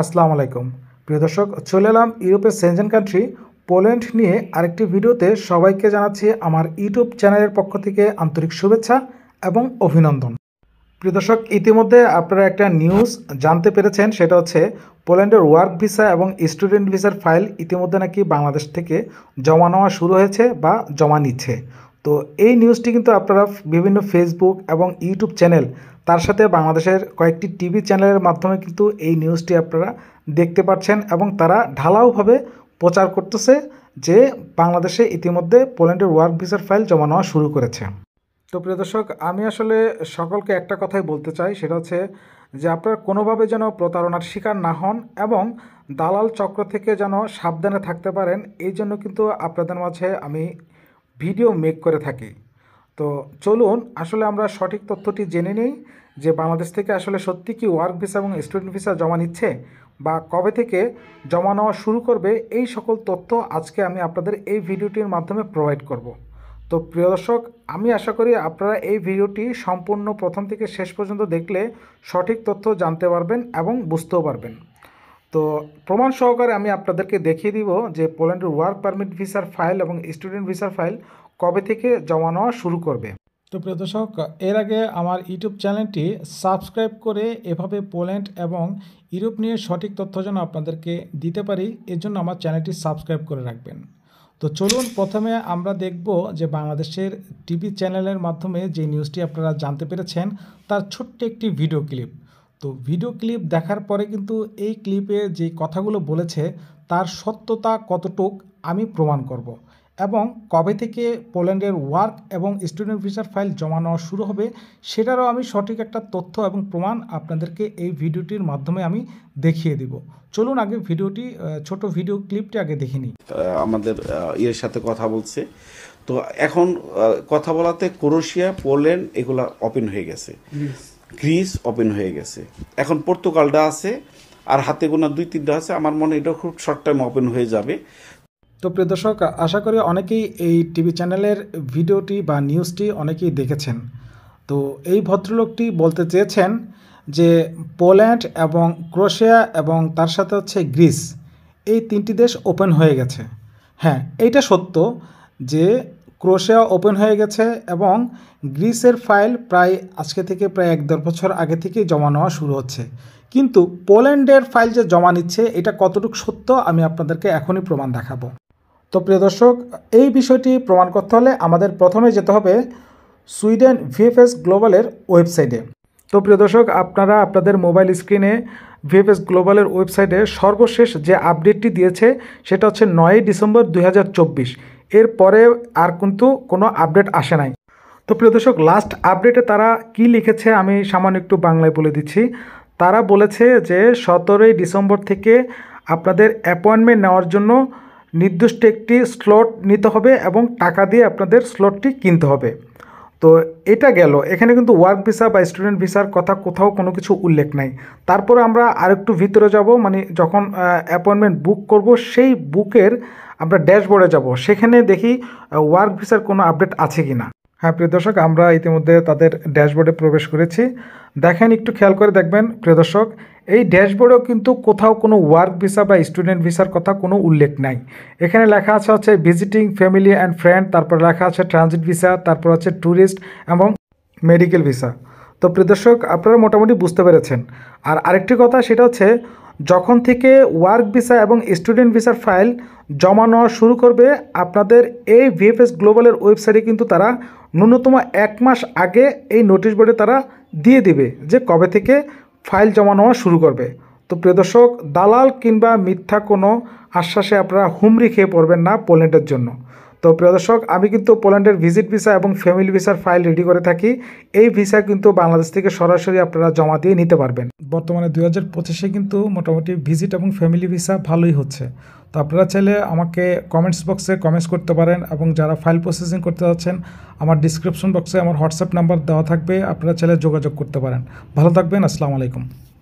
আসসালামু আলাইকুম প্রিয় দর্শক, চলে এলাম ইউরোপের সেনজেন কান্ট্রি পোল্যান্ড নিয়ে আরেকটি ভিডিওতে। সবাইকে জানাচ্ছি আমার ইউটিউব চ্যানেলের পক্ষ থেকে আন্তরিক শুভেচ্ছা এবং অভিনন্দন। প্রিয় দর্শক, ইতিমধ্যে আপনারা একটা নিউজ জানতে পেরেছেন, সেটা হচ্ছে পোল্যান্ডের ওয়ার্ক ভিসা এবং স্টুডেন্ট ভিসার ফাইল ইতিমধ্যে নাকি বাংলাদেশ থেকে জমা নেওয়া শুরু হয়েছে বা জমা নিচ্ছে। তো এই নিউজটি কিন্তু আপনারা বিভিন্ন ফেসবুক এবং ইউটিউব চ্যানেল, তার সাথে বাংলাদেশের কয়েকটি টিভি চ্যানেলের মাধ্যমে কিন্তু এই নিউজটি আপনারা দেখতে পাচ্ছেন এবং তারা ঢালাওভাবে প্রচার করতেছে যে বাংলাদেশে ইতিমধ্যে পোল্যান্ডের ওয়ার্ক ভিসার ফাইল জমা নেওয়া শুরু করেছে। তো প্রিয় দর্শক, আমি আসলে সকলকে একটা কথাই বলতে চাই, সেটা হচ্ছে যে আপনারা কোনোভাবে যেন প্রতারণার শিকার না হন এবং দালাল চক্র থেকে যেন সাবধানে থাকতে পারেন, এই জন্য কিন্তু আপনাদের মাঝে আমি ভিডিও মেক করে থাকি। তো চলুন আসলে আমরা সঠিক তথ্যটি জেনে নিই যে বাংলাদেশ থেকে আসলে সত্যি কি ওয়ার্ক ভিসা এবং স্টুডেন্ট ভিসা জমা নিচ্ছে বা কবে থেকে জমা নেওয়া শুরু করবে। এই সকল তথ্য আজকে আমি আপনাদের এই ভিডিওটির মাধ্যমে প্রোভাইড করব। তো প্রিয় দর্শক, আমি আশা করি আপনারা এই ভিডিওটি সম্পূর্ণ প্রথম থেকে শেষ পর্যন্ত দেখলে সঠিক তথ্য জানতে পারবেন এবং বুঝতেও পারবেন। তো প্রমাণ সহকারে আমি আপনাদেরকে দেখিয়ে দিব যে পোল্যান্ডের ওয়ার্ক পারমিট ভিসার ফাইল এবং স্টুডেন্ট ভিসার ফাইল কবে থেকে জমা নেওয়া শুরু করবে। তো প্রিয় দর্শক, এর আগে আমার ইউটিউব চ্যানেলটি সাবস্ক্রাইব করে এভাবে পোল্যান্ড এবং ইউরোপ নিয়ে সঠিক তথ্য যেন আপনাদেরকে দিতে পারি, এর জন্য আমার চ্যানেলটি সাবস্ক্রাইব করে রাখবেন। তো চলুন প্রথমে আমরা দেখব যে বাংলাদেশের টিভি চ্যানেলের মাধ্যমে যে নিউজটি আপনারা জানতে পেরেছেন তার ছোট্ট একটি ভিডিও ক্লিপ। তো ভিডিও ক্লিপ দেখার পরে কিন্তু এই ক্লিপে যে কথাগুলো বলেছে তার সত্যতা কতটুক আমি প্রমাণ করব এবং কবে থেকে পোল্যান্ডের ওয়ার্ক এবং স্টুডেন্ট ভিসার ফাইল জমা নেওয়া শুরু হবে সেটারও আমি সঠিক একটা তথ্য এবং প্রমাণ আপনাদেরকে এই ভিডিওটির মাধ্যমে আমি দেখিয়ে দিব। চলুন আগে ভিডিওটি, ছোট ভিডিও ক্লিপটি আগে দেখে নিই। আমাদের ইয়ের সাথে কথা বলছে, তো এখন কথা বলাতে ক্রোয়েশিয়া, পোল্যান্ড এগুলা ওপেন হয়ে গেছে, গ্রিস ওপেন হয়ে গেছে, এখন পর্তুগালটা আছে আর হাতে গোনা 2-3টা আছে। আমার মনে হয় এটা খুব শর্ট টাইম ওপেন হয়ে যাবে। তো প্রিয় দর্শক, আশা করি অনেকেই এই টিভি চ্যানেলের ভিডিওটি বা নিউজটি অনেকেই দেখেছেন। তো এই ভদ্রলোকটি বলতে চেয়েছেন যে পোল্যান্ড এবং ক্রোয়েশিয়া এবং তার সাথে হচ্ছে গ্রিস, এই 3টি দেশ ওপেন হয়ে গেছে। হ্যাঁ, এইটা সত্য যে ক্রোয়েশিয়া ওপেন হয়ে গেছে এবং গ্রিসের ফাইল আজকে থেকে প্রায় 1-1.5 বছর আগে থেকেই জমা নেওয়া শুরু হচ্ছে। কিন্তু পোল্যান্ডের ফাইল যে জমা নিচ্ছে এটা কতটুকু সত্য আমি আপনাদেরকে এখনই প্রমাণ দেখাবো। তো প্রিয় দর্শক, এই বিষয়টি প্রমাণ করতে হলে আমাদের প্রথমে যেতে হবে সুইডেন ভিএফএস গ্লোবালের ওয়েবসাইটে। তো প্রিয় দর্শক, আপনারা আপনাদের মোবাইল স্ক্রিনে ভিএফএস গ্লোবালের ওয়েবসাইটে সর্বশেষ যে আপডেটটি দিয়েছে সেটা হচ্ছে 9 ডিসেম্বর 2024। এরপরে আর কিন্তু কোনো আপডেট আসে নাই। তো প্রিয় দর্শক, লাস্ট আপডেটে তারা কি লিখেছে আমি সামান্য একটু বাংলায় বলে দিচ্ছি। তারা বলেছে যে 17 ডিসেম্বর থেকে আপনাদের অ্যাপয়েন্টমেন্ট নেওয়ার জন্য নির্দিষ্ট একটি স্লট নিতে হবে এবং টাকা দিয়ে আপনাদের স্লটটি কিনতে হবে। তো এটা গেল, এখানে কিন্তু ওয়ার্ক ভিসা বা স্টুডেন্ট ভিসার কথা কোথাও কোনো কিছু উল্লেখ নাই। তারপরে আমরা আরেকটু ভিতরে যাব, মানে যখন অ্যাপয়েন্টমেন্ট বুক করব সেই বুকের আমরা ড্যাশবোর্ডে যাব, সেখানে দেখি ওয়ার্ক ভিসার কোনো আপডেট আছে কি না। হ্যাঁ প্রিয় দর্শক, আমরা ইতিমধ্যে তাদের ড্যাশবোর্ডে প্রবেশ করেছি। দেখেন, একটু খেয়াল করে দেখবেন প্রিয় দর্শক, এই ড্যাশবোর্ডেও কিন্তু কোথাও কোনো ওয়ার্ক ভিসা বা স্টুডেন্ট ভিসার কথা কোনো উল্লেখ নাই। এখানে লেখা আছে হচ্ছে ভিজিটিং ফ্যামিলি অ্যান্ড ফ্রেন্ড, তারপর লেখা আছে ট্রানজিট ভিসা, তারপর হচ্ছে ট্যুরিস্ট এবং মেডিকেল ভিসা। তো প্রিয় দর্শক, আপনারা মোটামুটি বুঝতে পেরেছেন। আর আরেকটি কথা, সেটা হচ্ছে যখন থেকে ওয়ার্ক ভিসা এবং স্টুডেন্ট ভিসার ফাইল জমা নেওয়া শুরু করবে আপনাদের এই ভিএফএস গ্লোবালের ওয়েবসাইটে কিন্তু তারা ন্যূনতম 1 মাস আগে এই নোটিশ বোর্ডে তারা দিয়ে দিবে যে কবে থেকে ফাইল জমা নেওয়া শুরু করবে। তো প্রিয় দর্শক, দালাল কিংবা মিথ্যা কোনো আশ্বাসে আপনারা হুমড়ি খেয়ে পড়বেন না পোল্যান্ডের জন্য। তো প্রিয় দর্শক, আমি কিন্তু পোল্যান্ডের ভিজিট ভিসা এবং ফ্যামিলি ভিসার ফাইল রেডি করে থাকি। এই ভিসা কিন্তু বাংলাদেশ থেকে সরাসরি আপনারা জমা দিয়ে নিতে পারবেন। বর্তমানে 2025-এ কিন্তু মোটামুটি ভিজিট এবং ফ্যামিলি ভিসা ভালোই হচ্ছে। তো আপনারা চাইলে আমাকে কমেন্টস বক্সে কমেন্টস করতে পারেন এবং যারা ফাইল প্রসেসিং করতে যাচ্ছেন আমার ডিসক্রিপশন বক্সে আমার হোয়াটসঅ্যাপ নাম্বার দেওয়া থাকবে, আপনারা চাইলে যোগাযোগ করতে পারেন। ভালো থাকবেন, আসসালামু আলাইকুম।